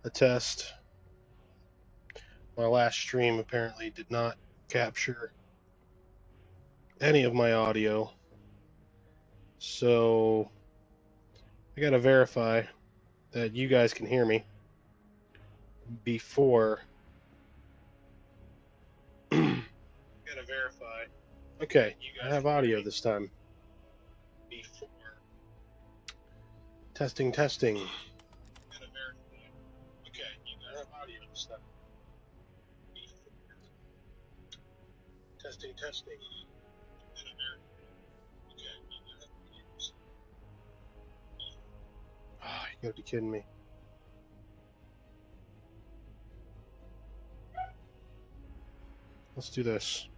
a test. My last stream apparently did not capture any of my audio, so I gotta verify that you guys can hear me before. Gotta verify. Okay, I have audio this time. Before. Testing. Gotta verify. Okay, you guys have audio this time. Before. Testing. Gotta verify. Okay, you guys have audio this time. Ah, you gotta be kidding me. Let's do this.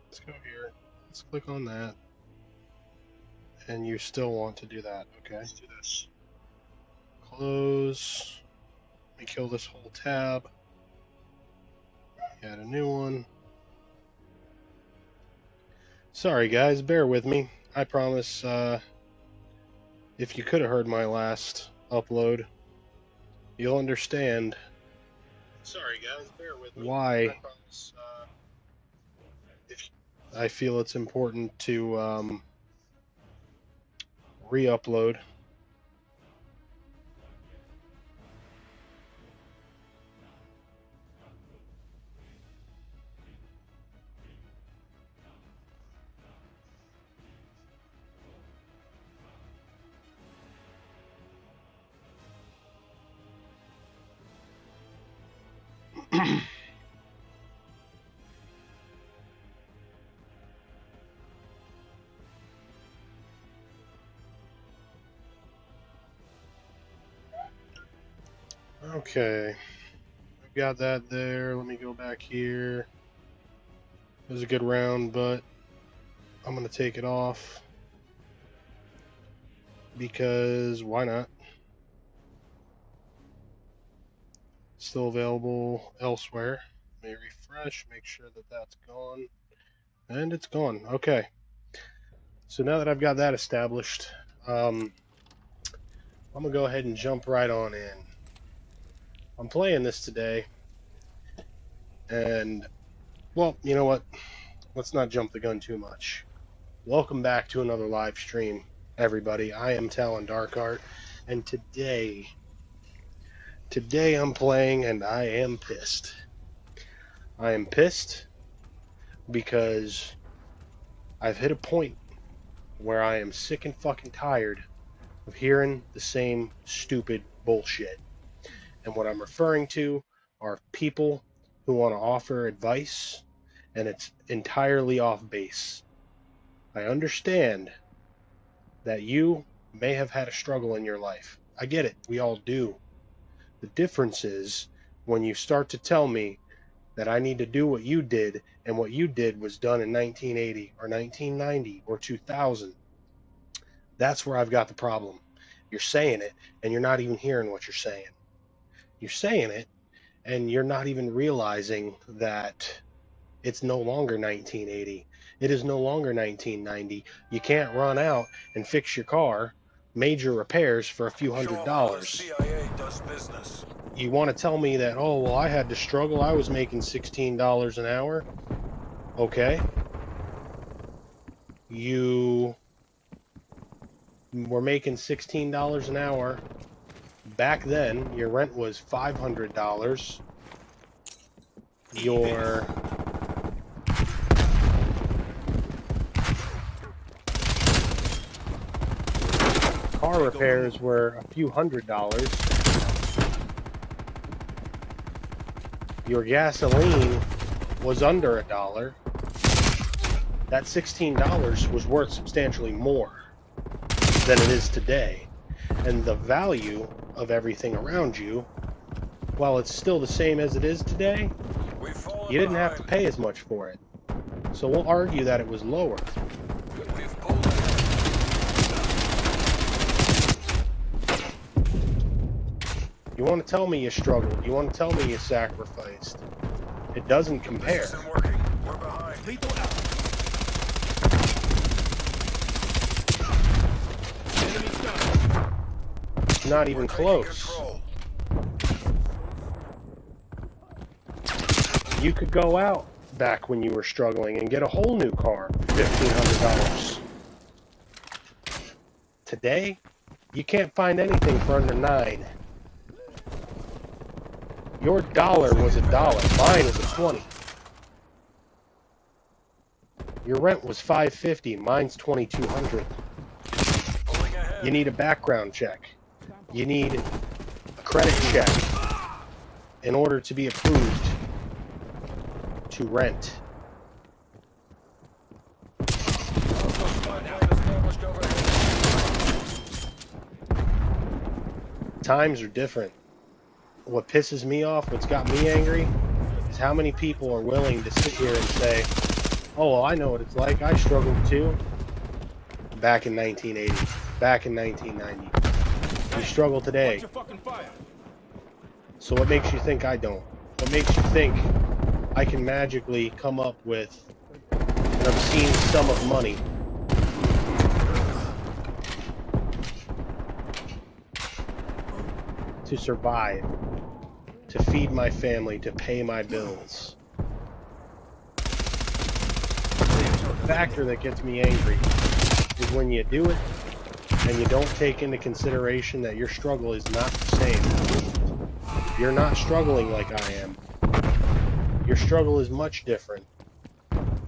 Let's go here. Let's click on that. And you still want to do that. Okay, let's do this. Close. Let me kill this whole tab. Add a new one. Sorry guys, bear with me. I promise if you could have heard my last upload, you'll understand. Sorry guys, bear with me. Why I promise, I feel it's important to re-upload. Okay, I've got that there. Let me go back here. It was a good round, but I'm going to take it off because why not? Still available elsewhere. Let me refresh, make sure that that's gone. And it's gone. Okay. So now that I've got that established, I'm going to go ahead and jump right on in. I'm playing this today, and, well, you know what? Let's not jump the gun too much. Welcome back to another live stream, everybody. I am Talon Darkart, and today I'm playing, and I am pissed. I am pissed because I've hit a point where I am sick and fucking tired of hearing the same stupid bullshit. And what I'm referring to are people who want to offer advice, and it's entirely off base. I understand that you may have had a struggle in your life. I get it. We all do. The difference is when you start to tell me that I need to do what you did, and what you did was done in 1980 or 1990 or 2000. That's where I've got the problem. You're saying it, and you're not even hearing what you're saying. You're saying it, and you're not even realizing that it's no longer 1980. It is no longer 1990. You can't run out and fix your car, major repairs for a few $100s. CIA does business. You want to tell me that, oh, well, I had to struggle. I was making $16 an hour. Okay. You were making $16 an hour. Back then, your rent was $500. Your car repairs were a few $100s. Your gasoline was under $1. That $16 was worth substantially more than it is today. And the value of everything around you, while it's still the same as it is today, you didn't have to pay as much for it. So we'll argue that it was lower. You want to tell me you struggled. You want to tell me you sacrificed. It doesn't compare. We're behind. Lethal out. Enemy down. It's not even close. You could go out back when you were struggling and get a whole new car for $1,500. Today, you can't find anything for under $9. Your dollar was $1. Mine is $20. Your rent was $550. Mine's $2,200. You need a background check. You need a credit check in order to be approved to rent. Times are different. What pisses me off, what's got me angry, is how many people are willing to sit here and say, oh, well, I know what it's like. I struggled too. Back in 1980. Back in 1990. You struggle today. So what makes you think I don't? What makes you think I can magically come up with an obscene sum of money to survive, to feed my family, to pay my bills? The factor that gets me angry is when you do it and you don't take into consideration that your struggle is not the same. You're not struggling like I am. Your struggle is much different.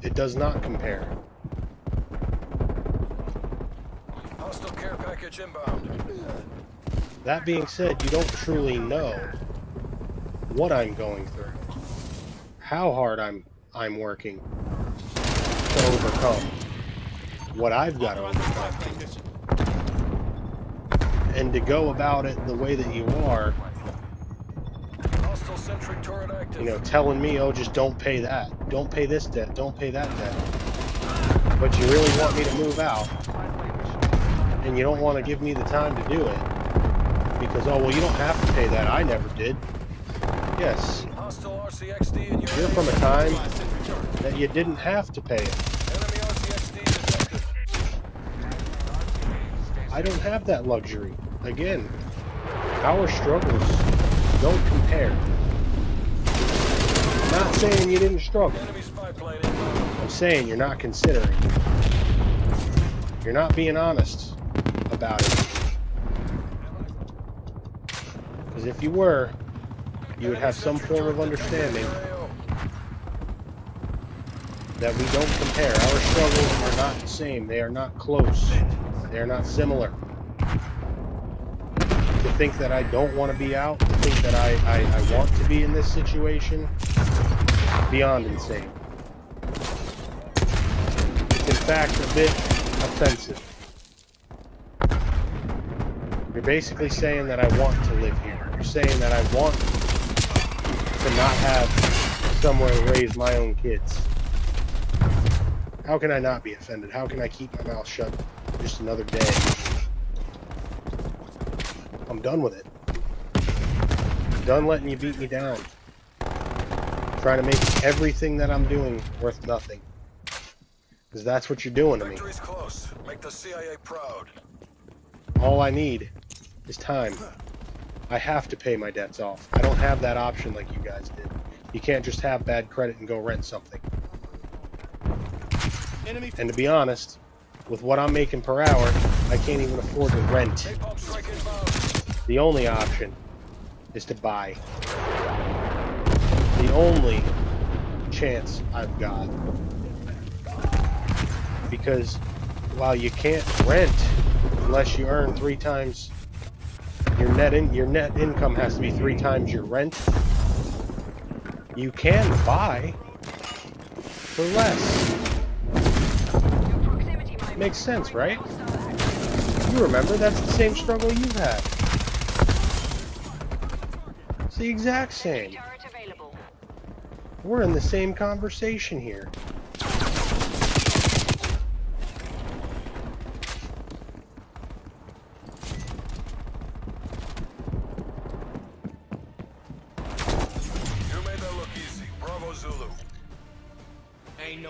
It does not compare. Hostile care package inbound. That being said, you don't truly know what I'm going through, how hard I'm working to overcome what I've got to overcome. And to go about it the way that you are, Hostile sentry turret active. you know, telling me, oh, just don't pay that. Don't pay this debt. Don't pay that debt. But you really want me to move out, and you don't want to give me the time to do it. Because, oh, well, you don't have to pay that. I never did. Yes. Hostile RCXD in your You're from a time that you didn't have to pay it. enemy RCXD detected. I don't have that luxury. Again, our struggles don't compare. I'm not saying you didn't struggle. Enemy spy plane inbound. I'm saying you're not considering. You're not being honest about it. Because if you were, you would have some form of understanding that we don't compare. Our struggles are not the same. They are not close. They are not similar. To think that I don't want to be out, to think that I want to be in this situation, beyond insane. It's in fact a bit offensive. You're basically saying that I want to live here. You're saying that I want to not have somewhere to raise my own kids. How can I not be offended? How can I keep my mouth shut just another day? I'm done with it. I'm done letting you beat me down. Trying to make everything that I'm doing worth nothing. Because that's what you're doing to me. Victory's close. Make the CIA proud. All I need is time. I have to pay my debts off. I don't have that option like you guys did. You can't just have bad credit and go rent something. And to be honest, with what I'm making per hour, I can't even afford to rent. Napalm strike inbound. The only option is to buy. The only chance I've got. Because while you can't rent unless you earn 3 times your net income has to be 3 times your rent, you can buy for less. Makes sense, right? You remember, that's the same struggle you've had. It's the exact same. We're in the same conversation here. You made that look easy. Bravo Zulu.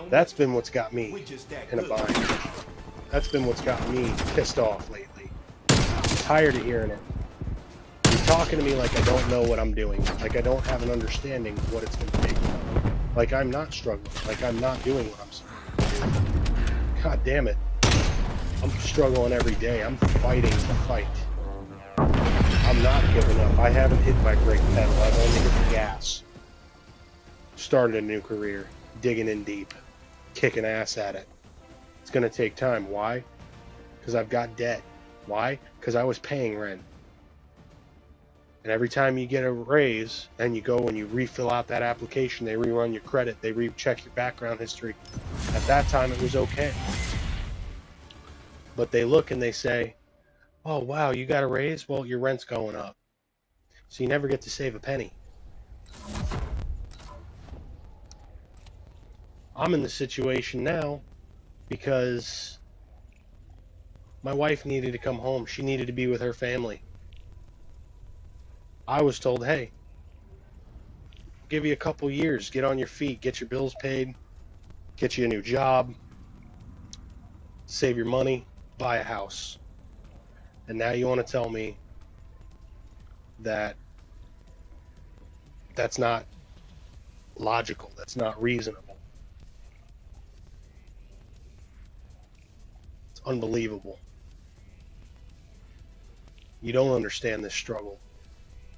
That's been what's got me in a bind. That's been what's got me pissed off lately. I'm tired of hearing it. talking to me like I don't know what I'm doing, like I don't have an understanding of what it's going to take, like I'm not struggling, like I'm not doing what I'm supposed to do. God damn it. I'm struggling every day. I'm fighting the fight. I'm not giving up. I haven't hit my brake pedal. I've only hit the gas. Started a new career, digging in deep, kicking ass at it. It's going to take time. Why? Because I've got debt. Why? Because I was paying rent. And every time you get a raise and you go and you refill out that application, they rerun your credit, they recheck your background history. At that time, it was okay. But they look and they say, oh, wow, you got a raise? Well, your rent's going up. So you never get to save a penny. I'm in the situation now because my wife needed to come home. She needed to be with her family. I was told, hey, I'll give you a couple years, get on your feet, get your bills paid, get you a new job, save your money, buy a house. And now you want to tell me that that's not logical, that's not reasonable. It's unbelievable. You don't understand this struggle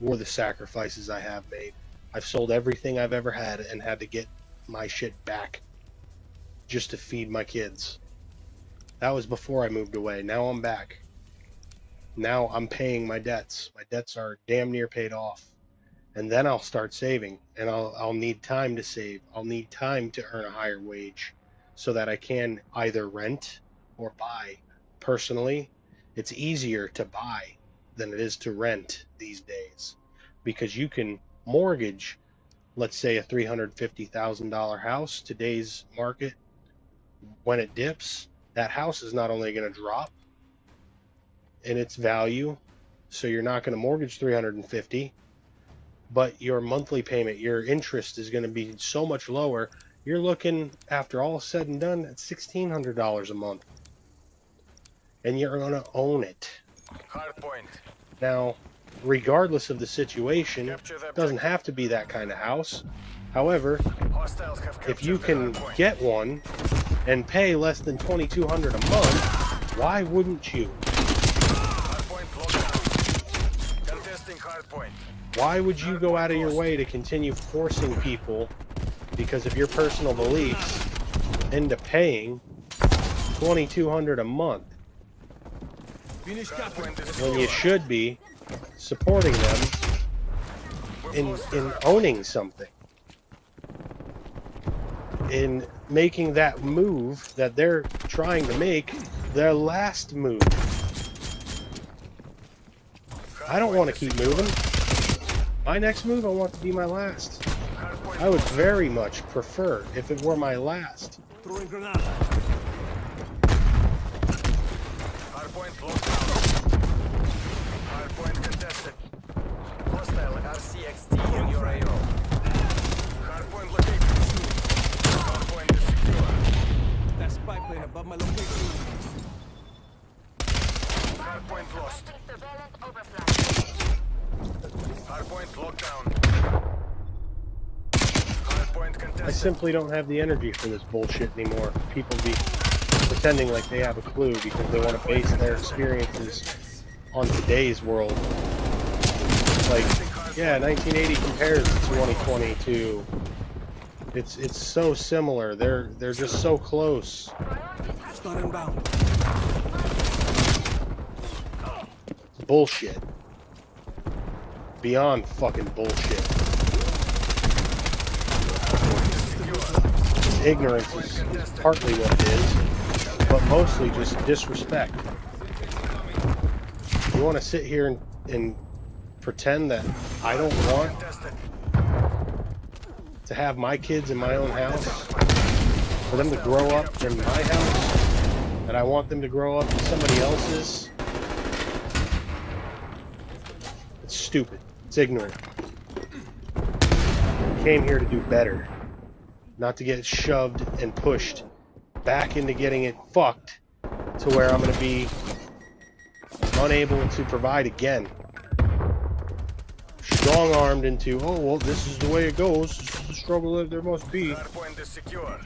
or the sacrifices I have made. I've sold everything I've ever had and had to get my shit back just to feed my kids. That was before I moved away. Now I'm back. Now I'm paying my debts. My debts are damn near paid off. And then I'll start saving, and I'll need time to save. I'll need time to earn a higher wage so that I can either rent or buy. Personally, it's easier to buy than it is to rent these days, because you can mortgage, let's say, a $350,000 house. Today's market, when it dips, that house is not only going to drop in its value, so you're not going to mortgage $350,000, but your monthly payment, your interest is going to be so much lower. You're looking, after all said and done, at $1,600 a month, and you're going to own it. Hardpoint. Now, regardless of the situation, it doesn't have to be that kind of house. However, Hostiles have if you captured can the hardpoint. get one and pay less than $2,200 a month, why wouldn't you? Hardpoint locked down. Contesting hardpoint. Why would you go out of your way to continue forcing people, because of your personal beliefs, into paying $2,200 a month when you should be supporting them in owning something, in making that move that they're trying to make their last move? I don't want to keep moving. My next move, I want to be my last. I would very much prefer if it were my last. Hardpoint locked down. Hardpoint contested. Hostile RCXD in your AO. Hardpoint located. Hardpoint is secure. That spy plane above my location. Hardpoint lost. Hardpoint locked down. Hardpoint I contested. simply don't have the energy for this bullshit anymore. People be pretending like they have a clue because they want to base their experiences on today's world. Like, yeah, 1980 compares to 2022. It's so similar. They're just so close. Stun and bound. It's bullshit. Beyond fucking bullshit. Ignorance is partly what it is, but mostly just disrespect. You want to sit here and pretend that I don't want to have my kids in my own house, for them to grow up in my house, that I want them to grow up in somebody else's? It's stupid. It's ignorant. I came here to do better, not to get shoved and pushed back into getting it fucked to where I'm going to be unable to provide again. strong-armed into, oh, well, this is the way it goes. This is the struggle that there must be. Hardpoint is secure.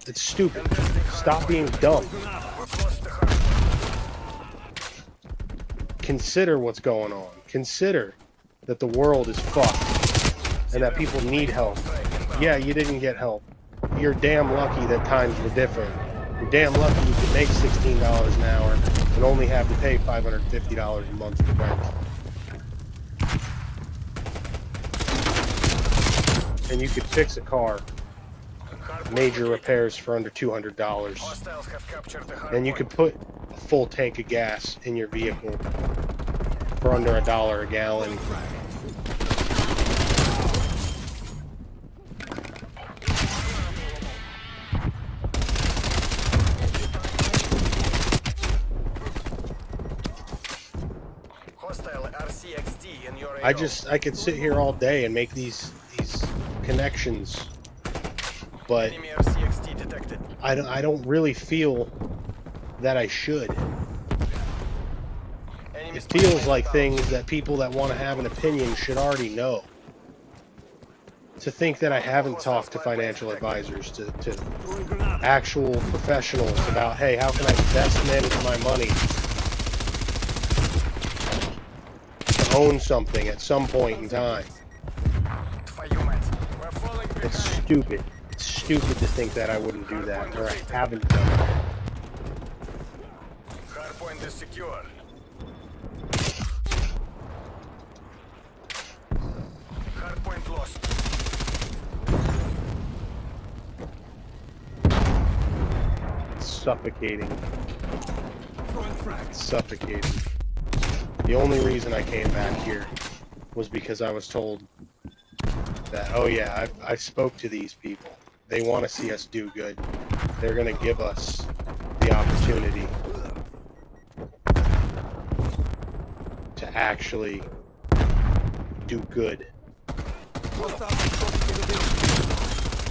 It's stupid. Stop being dumb. We've lost the hardpoint. Consider what's going on. Consider that the world is fucked and that people need help. Yeah, you didn't get help. You're damn lucky that times were different. You're damn lucky you could make $16 an hour and only have to pay $550 a month for rent. And you could fix a car, major repairs for under $200. Hostiles have captured the hardpoint. And you could put a full tank of gas in your vehicle for under $1 a gallon. Hostile RCXD in your I could sit here all day and make these connections, but Enemy RCXD detected. I don't really feel that I should. Enemy It feels like things that people that want to have an opinion should already know. To think that I haven't talked to financial advisors, to Throwing grenade. actual professionals about, hey, how can I best manage my money to own something at some point in time. Твою мать. We're falling It's behind. stupid. It's stupid to think that I wouldn't do that, or I haven't done that. Hardpoint is secure. Hardpoint lost. It's suffocating. Throwing frag. Suffocating. The only reason I came back here was because I was told that, oh yeah, I spoke to these people. They want to see us do good. They're going to give us the opportunity to actually do good. Hostiles approaching capability.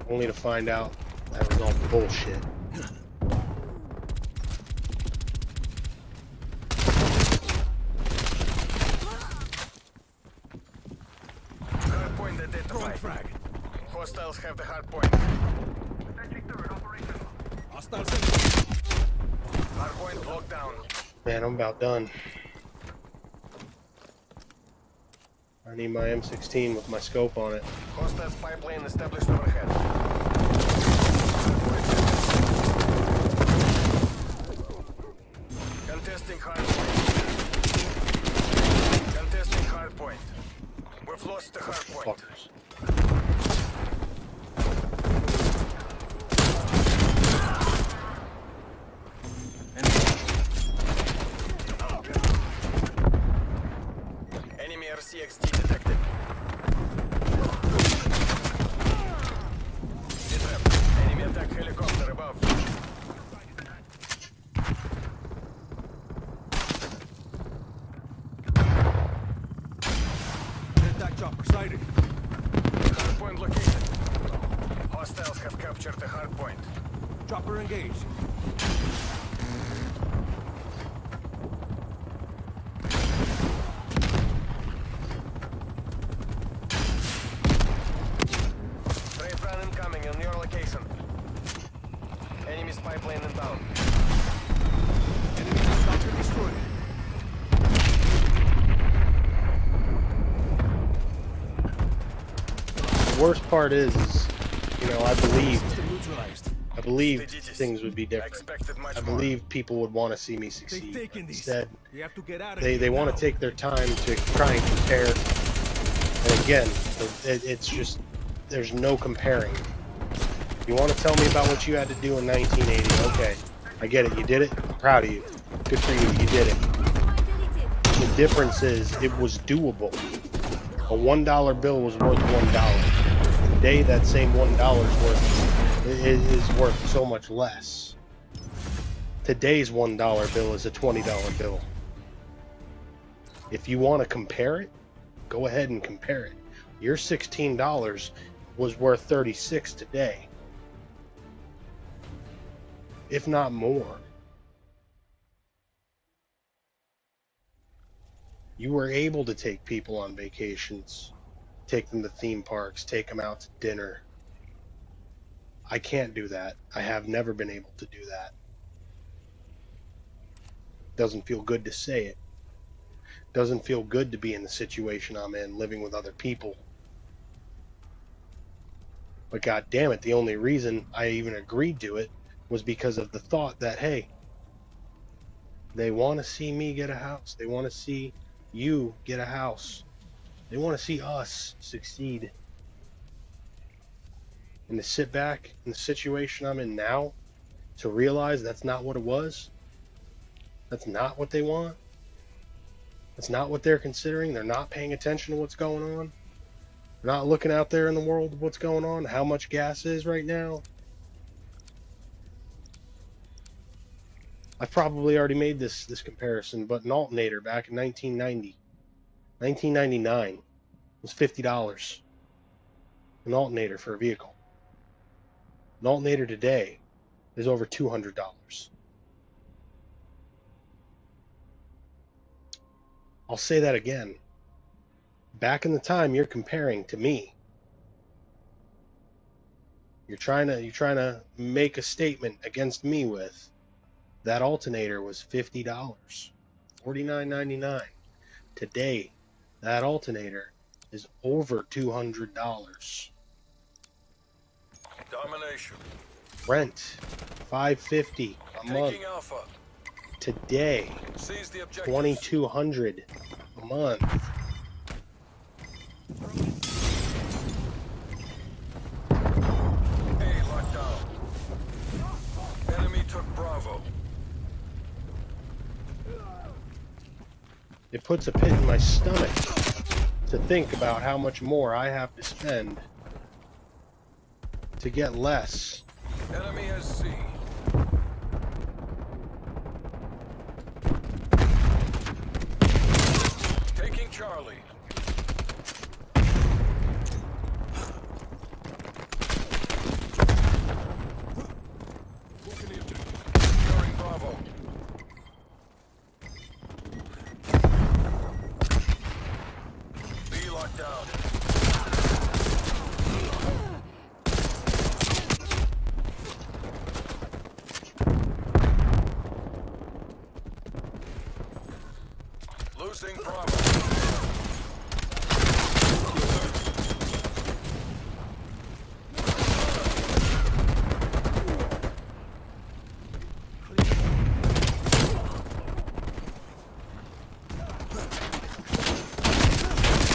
Only to find out that was all bullshit. Hardpoint Throwing identified. frag. Hostiles have the hardpoint. Hostiles in. Hardpoint locked down. Man, I'm about done. I need my M16 with my scope on it. Hostiles pipeline established overhead. Contesting hardpoint. Contesting hardpoint. We've lost the hardpoint. Fuckers. Enemy RCXD detected. Detrap. Enemy attack helicopter above. Attack chopper sighted. Hardpoint located. Hostiles have captured the hardpoint. Chopper engaged. Straight run incoming on your location. Enemy's pipeline inbound. Enemy helicopter destroyed. The worst part is, you know, I believed System neutralized. things would be different. Expected much I more. believe people would want to see me They've succeed. taken these. Instead, We have to get out of they here want now. to take their time to try and compare. And again, it's just, there's no comparing. You want to tell me about what you had to do in 1980? Okay, I get it. You did it. I'm proud of you. Good for you. You did it. The difference is it was doable. A $1 bill was worth $1. Today, that same $1 is worth so much less. Today's $1 bill is a $20 bill. If you want to compare it, go ahead and compare it. Your $16 was worth $36 today, if not more. You were able to take people on vacations, take them to theme parks, take them out to dinner. I can't do that. I have never been able to do that. Doesn't feel good to say it. Doesn't feel good to be in the situation I'm in, living with other people. But god damn it, the only reason I even agreed to it was because of the thought that, hey, they want to see me get a house. They want to see you get a house. They want to see us succeed. And to sit back in the situation I'm in now, to realize that's not what it was, that's not what they want, that's not what they're considering, they're not paying attention to what's going on, they're not looking out there in the world of what's going on, how much gas is right now. I've probably already made this comparison, but an alternator back in 1999 was $50. An alternator for a vehicle. An alternator today is over $200. I'll say that again. Back in the time you're comparing to me, you're trying to make a statement against me with, that alternator was $50, $49.99. Today, that alternator is over $200. Domination. Rent, $550 a month. Taking Alpha. Today, Seize the objective. $2,200 a month. A lockdown. Enemy took Bravo. It puts a pit in my stomach to think about how much more I have to spend to get less. Enemy has C. Taking Charlie. Securing Bravo. B locked down. Losing Bravo.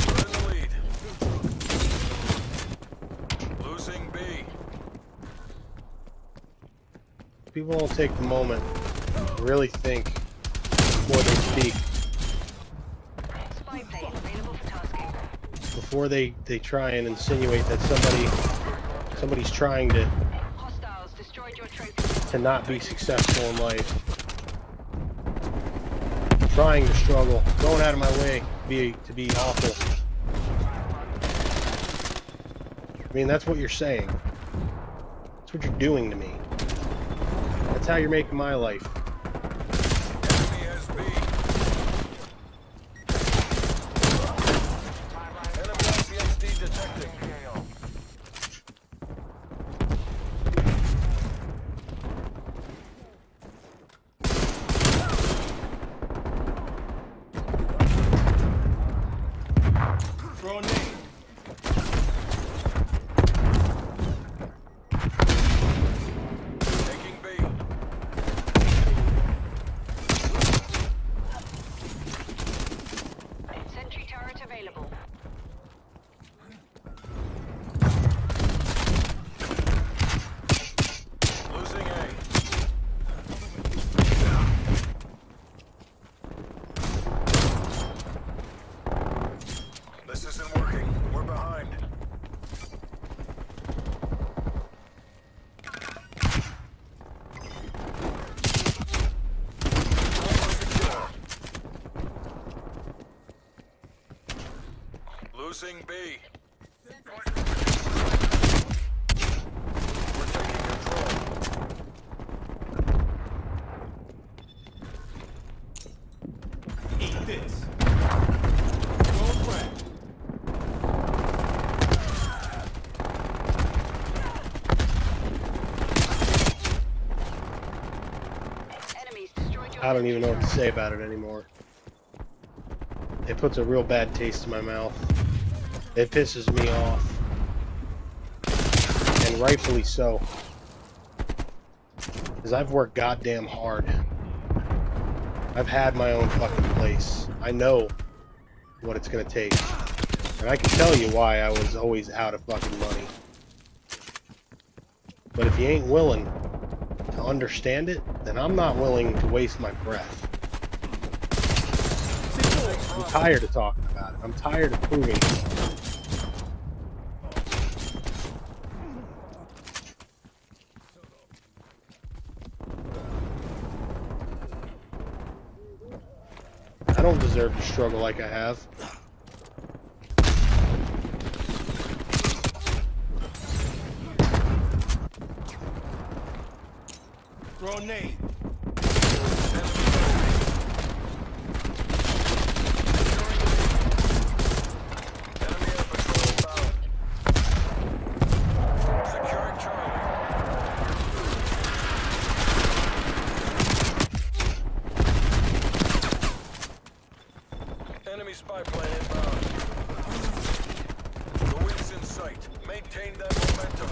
We're in the lead. Losing B. People don't take the moment to really think before they speak, Spy plane available for tasking. before they try and insinuate that somebody's trying Hostiles destroyed your trophy. to not be successful in life, trying to struggle, going out of my way to be awful. I mean, that's what you're saying. That's what you're doing to me. That's how you're making my life. Enemy has B. Enemy CXD detecting. Throw a nade. Taking B. Sentry turret available. Losing A. This isn't working. We're behind. Almost secure. Losing B. We're taking control. Eat this. I don't even know what to say about it anymore. It puts a real bad taste in my mouth. It pisses me off. And rightfully so. Because I've worked goddamn hard. I've had my own fucking place. I know what it's gonna take. And I can tell you why I was always out of fucking money. But if you ain't willing to understand it, then I'm not willing to waste my breath. I'm tired of talking about it. I'm tired of proving it. I don't deserve to struggle like I have. Throw a nade. Enemy air patrol inbound. Securing Charlie. Enemy spy plane inbound. The wind's in sight. Maintain that momentum.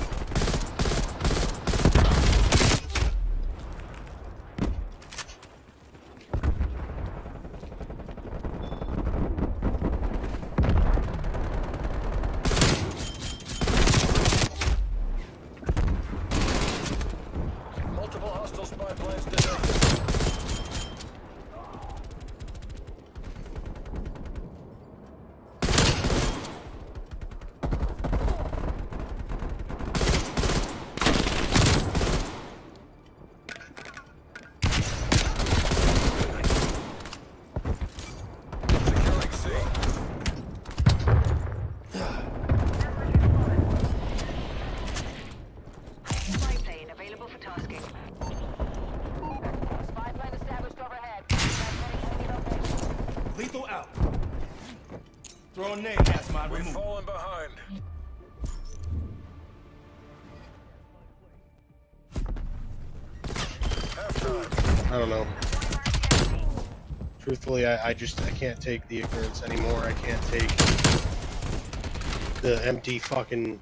Multiple hostile spy planes detected. Securing C. Spy plane available for tasking. Spy plane established overhead. Lethal out. Throw a nade. Gas mod We've removed. fallen behind. Halftime. I don't know. Truthfully, I can't take the ignorance anymore. I can't take the empty fucking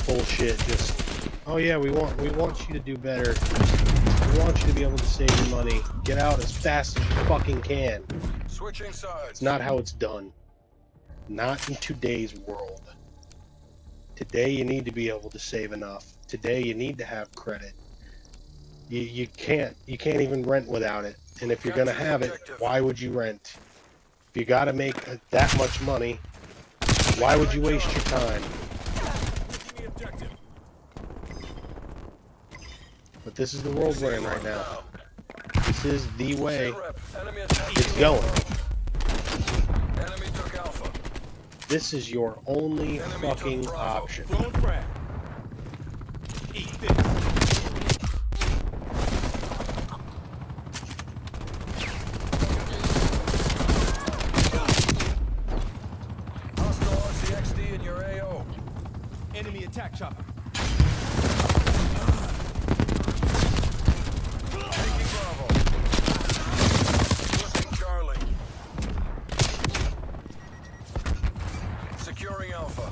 bullshit. Just, oh yeah, we want you to do better. We want you to be able to save your money. Get out as fast as you fucking can. Switching sides. It's not how it's done. Not in today's world. Today you need to be able to save enough. Today you need to have credit. You can't even rent without it. And if you're gonna have it, why would you rent? If you gotta make that much money, why would you waste your time? The objective. But this is the world we're in right now. This is the way Enemy attack. it's going. Enemy took Alpha. This is your only fucking option. Throwing frag. Eat this. Hostile RCXD in your AO. Enemy attack chopper. Taking Bravo. Losing Charlie. Securing Alpha.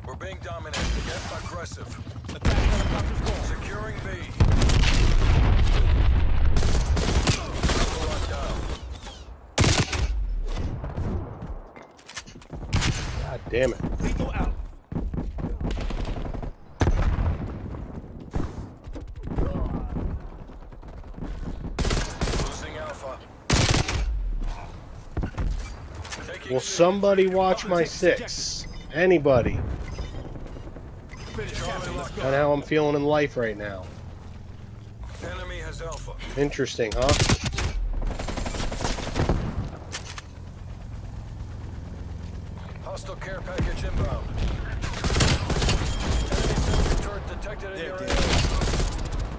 We're being dominated. Get aggressive. Attack helicopter's gone. Securing B. Locked down. God damn it. Lethal out. Losing Alpha. Taking Will C. somebody watch my 6? Anybody? Finish captain. Let's On go. how I'm feeling in life right now. Enemy has Alpha. Interesting, huh? Hostile care package inbound. Enemy sentry turret detected in your area.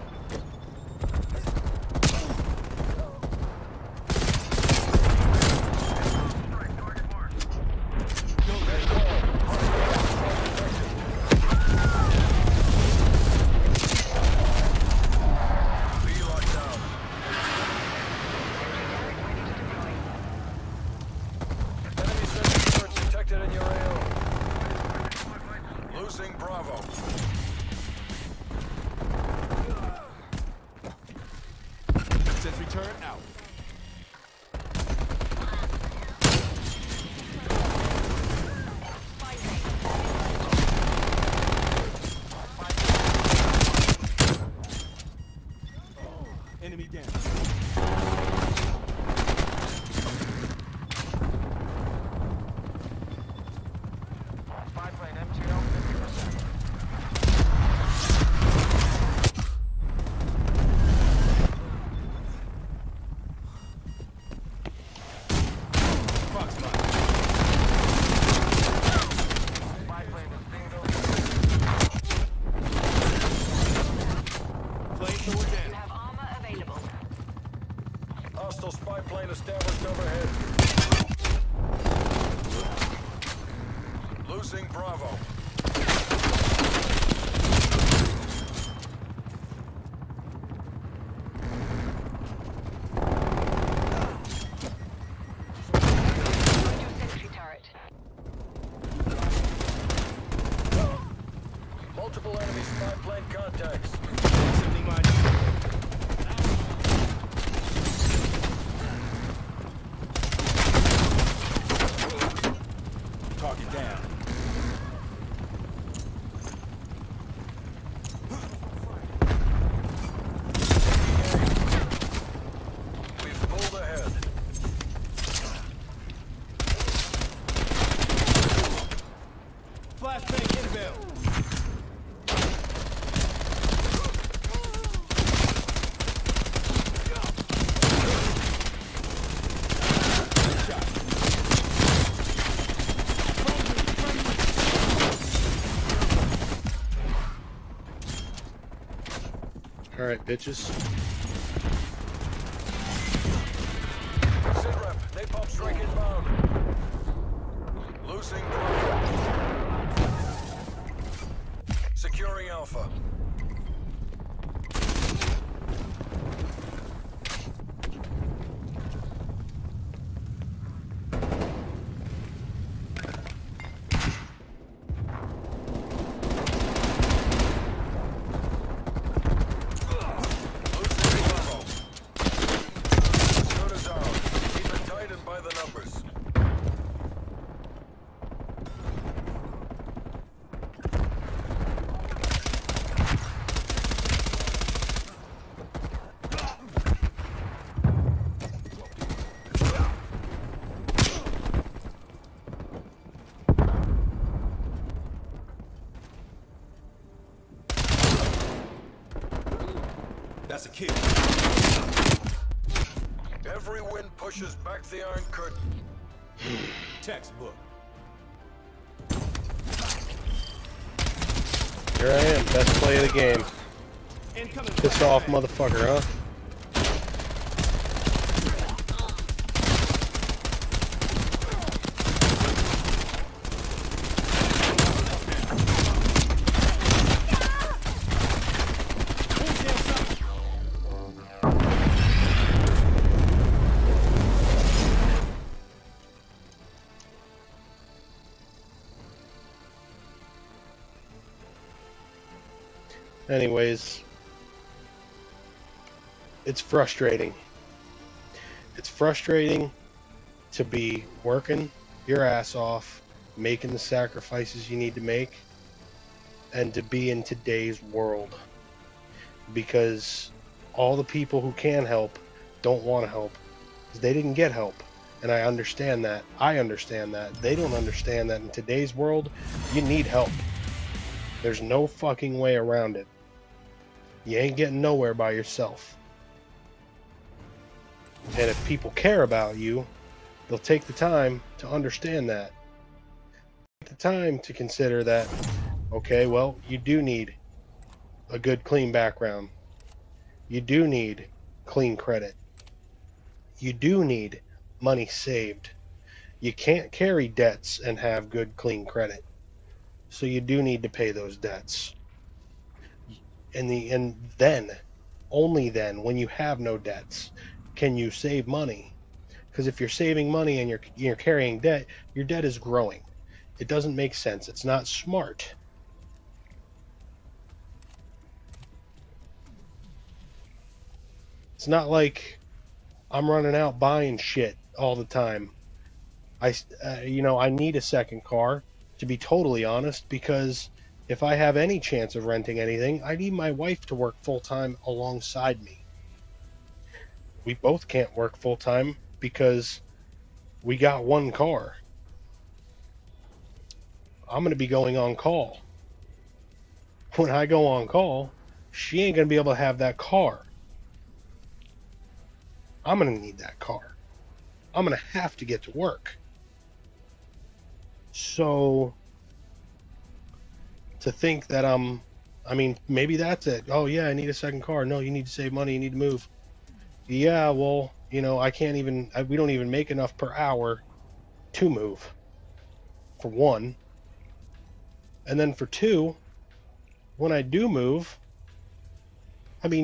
Be locked down. turret out. Enemy down. Spy plane MTL 50%. Foxtrot. Spy plane is bingo. Flamethrower You down. have armor available. Hostile spy plane established overhead. Losing Bravo. Destroyed your sentry turret. Multiple enemy spy plane contacts. Sending my target down. We've pulled ahead. Flashbang inbound. All right, bitches. Sitrep, napalm strike inbound. Losing Bravo. Securing Alpha. Losing Bravo. Good as ours. Keep it tight and by the numbers. That's a kill. Every win pushes back the Iron Curtain. Textbook. Here I am, best play of the game. Incoming. Piss off, flashbang. motherfucker, huh? Anyways, it's frustrating. It's frustrating to be working your ass off, making the sacrifices you need to make, and to be in today's world. Because all the people who can help don't want to help. 'Cause they didn't get help. And I understand that. I understand that. They don't understand that in today's world, you need help. There's no fucking way around it. You ain't getting nowhere by yourself. And if people care about you, they'll take the time to understand that. Take the time to consider that, okay, well, you do need a good, clean background. You do need clean credit. You do need money saved. You can't carry debts and have good, clean credit. So you do need to pay those debts. And then, only then, when you have no debts, can you save money. Because if you're saving money and you're carrying debt, your debt is growing. It doesn't make sense. It's not smart. It's not like I'm running out buying shit all the time. I need a second car, to be totally honest, because if I have any chance of renting anything, I need my wife to work full time alongside me. We both can't work full time because we got one car. I'm going to be going on call. When I go on call, she ain't going to be able to have that car. I'm going to need that car. I'm going to have to get to work. So, to think that maybe that's it. Oh, yeah, I need a second car. No, you need to save money. You need to move. Yeah, well, I can't even, we don't even make enough per hour to move, for one. And then for two, when I do move,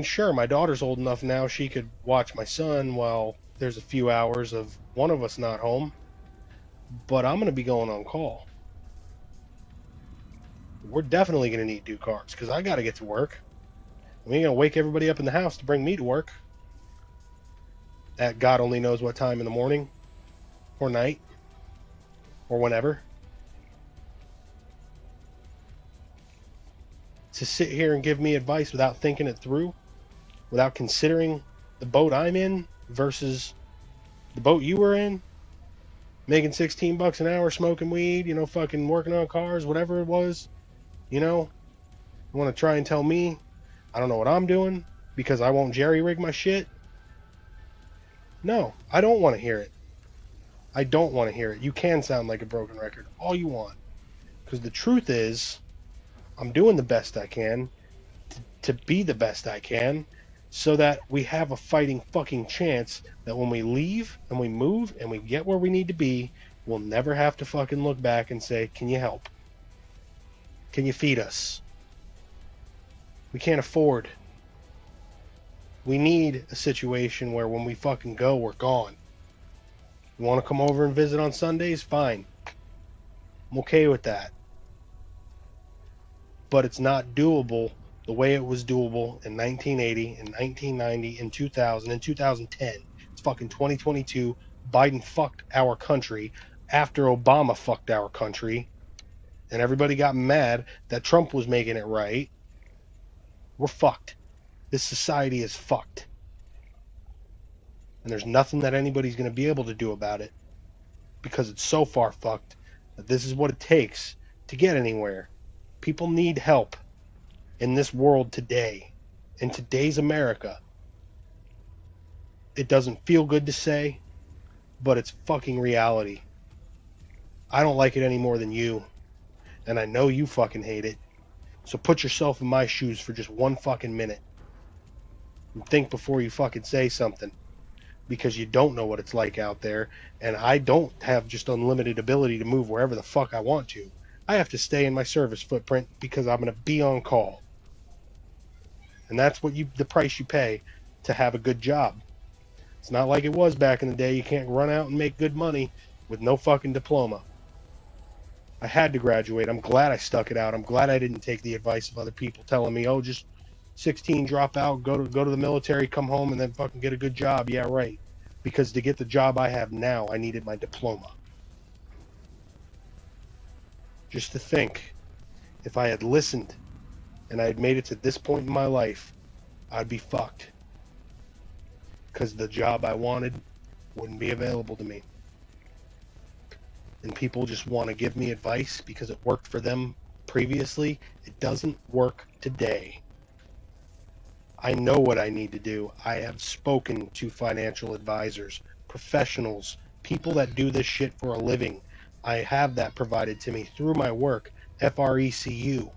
sure, my daughter's old enough now she could watch my son while there's a few hours of one of us not home, but I'm going to be going on call. We're definitely going to need 2 cars because I got to get to work. We ain't going to wake everybody up in the house to bring me to work at God only knows what time in the morning or night or whenever. To sit here and give me advice without thinking it through, without considering the boat I'm in versus the boat you were in, making $16 an hour, smoking weed, fucking working on cars, whatever it was, you want to try and tell me I don't know what I'm doing because I won't jerry-rig my shit? No, I don't want to hear it. I don't want to hear it. You can sound like a broken record all you want, because the truth is I'm doing the best I can to be the best I can so that we have a fighting fucking chance that when we leave and we move and we get where we need to be, we'll never have to fucking look back and say, can you help? Can you feed us? We can't afford. We need a situation where when we fucking go, we're gone. You want to come over and visit on Sundays? Fine. I'm okay with that. But it's not doable the way it was doable in 1980, in 1990, in 2000, in 2010. It's fucking 2022. Biden fucked our country after Obama fucked our country. And everybody got mad that Trump was making it right. We're fucked. This society is fucked. And there's nothing that anybody's going to be able to do about it. Because it's so far fucked that this is what it takes to get anywhere. People need help in this world today. In today's America. It doesn't feel good to say, but it's fucking reality. I don't like it any more than you. And I know you fucking hate it. So put yourself in my shoes for just one fucking minute. And think before you fucking say something. Because you don't know what it's like out there. And I don't have just unlimited ability to move wherever the fuck I want to. I have to stay in my service footprint because I'm going to be on call. And that's the price you pay to have a good job. It's not like it was back in the day. You can't run out and make good money with no fucking diploma. I had to graduate. I'm glad I stuck it out. I'm glad I didn't take the advice of other people telling me, oh, just 16, drop out, go to the military, come home, and then fucking get a good job. Yeah, right. Because to get the job I have now, I needed my diploma. Just to think, if I had listened and I had made it to this point in my life, I'd be fucked. Because the job I wanted wouldn't be available to me. And people just want to give me advice because it worked for them previously. It doesn't work today. I know what I need to do. I have spoken to financial advisors, professionals, people that do this shit for a living. I have that provided to me through my work, FRECU.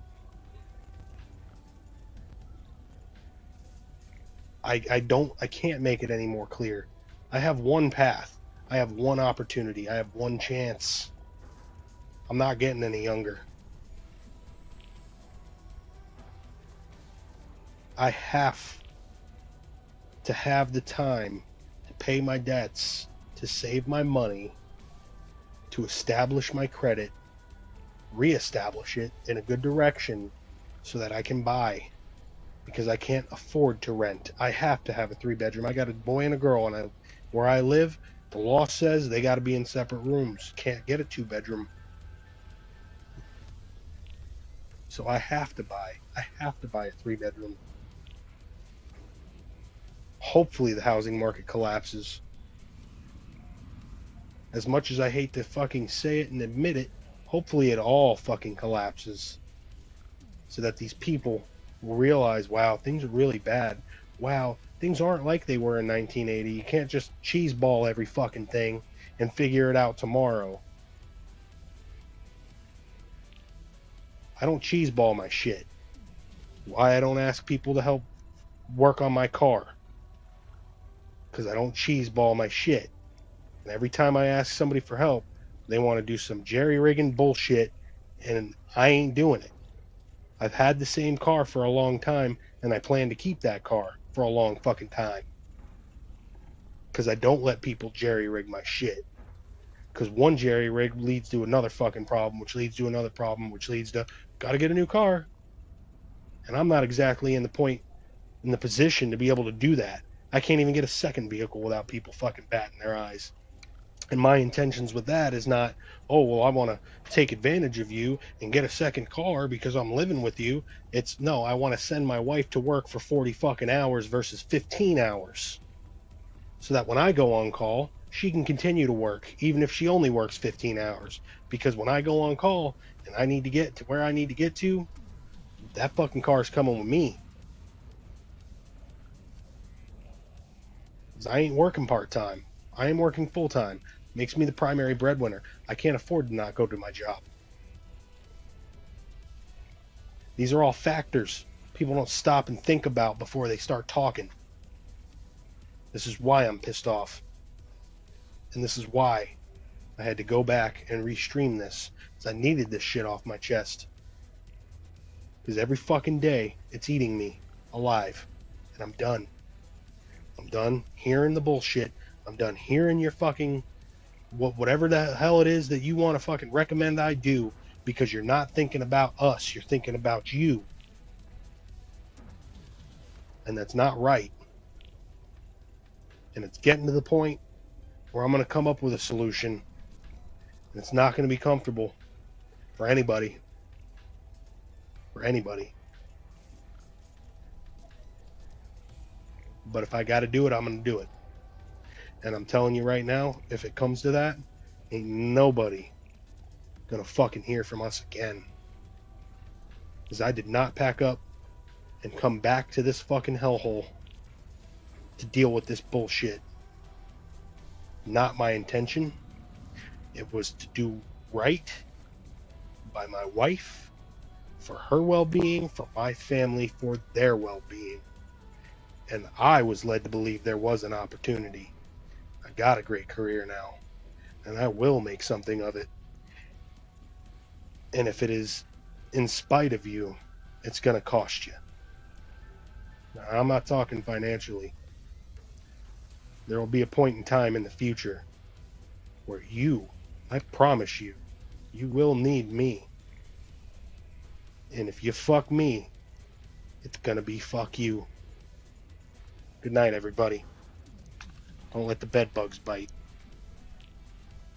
I can't make it any more clear. I have one path. I have one opportunity. I have one chance. I'm not getting any younger. I have to have the time to pay my debts, to save my money, to establish my credit, reestablish it in a good direction so that I can buy. Because I can't afford to rent. I have to have a 3-bedroom. I got a boy and a girl, and Where I live, the law says they got to be in separate rooms. Can't get a 2-bedroom. So I have to buy a 3-bedroom. Hopefully the housing market collapses. As much as I hate to fucking say it and admit it, hopefully it all fucking collapses. So that these people will realize, wow, things are really bad. Wow, things aren't like they were in 1980. You can't just cheeseball every fucking thing and figure it out tomorrow. I don't cheeseball my shit. Why I don't ask people to help work on my car? Because I don't cheeseball my shit. And every time I ask somebody for help, they want to do some jerry-rigging bullshit, and I ain't doing it. I've had the same car for a long time, and I plan to keep that car for a long fucking time. Because I don't let people jerry-rig my shit. Because one jerry-rig leads to another fucking problem, which leads to another problem, which leads to, gotta get a new car. And I'm not exactly in the position to be able to do that. I can't even get a second vehicle without people fucking batting their eyes. And my intentions with that is not, oh, well, I want to take advantage of you and get a second car because I'm living with you. It's, no, I want to send my wife to work for 40 fucking hours versus 15 hours. So that when I go on call, she can continue to work, even if she only works 15 hours. Because when I go on call and I need to get to where I need to get to, that fucking car's coming with me. 'Cause I ain't working part-time. I am working full-time. Makes me the primary breadwinner. I can't afford to not go to my job. These are all factors people don't stop and think about before they start talking. This is why I'm pissed off. And this is why I had to go back and restream this. Because I needed this shit off my chest. Because every fucking day, it's eating me alive. And I'm done. I'm done hearing the bullshit. I'm done hearing your fucking whatever the hell it is that you want to fucking recommend I do, because you're not thinking about us, you're thinking about you. And that's not right. And it's getting to the point where I'm going to come up with a solution, and it's not going to be comfortable for anybody. For anybody. But if I got to do it, I'm going to do it. And I'm telling you right now, if it comes to that, ain't nobody gonna fucking hear from us again. Because I did not pack up and come back to this fucking hellhole to deal with this bullshit. Not my intention. It was to do right by my wife, for her well-being, for my family, for their well-being. And I was led to believe there was an opportunity. I got a great career now, and I will make something of it. And if it is in spite of you, it's going to cost you. Now, I'm not talking financially. There will be a point in time in the future where you, I promise you, you will need me. And if you fuck me, it's going to be fuck you. Good night, everybody. Don't let the bed bugs bite.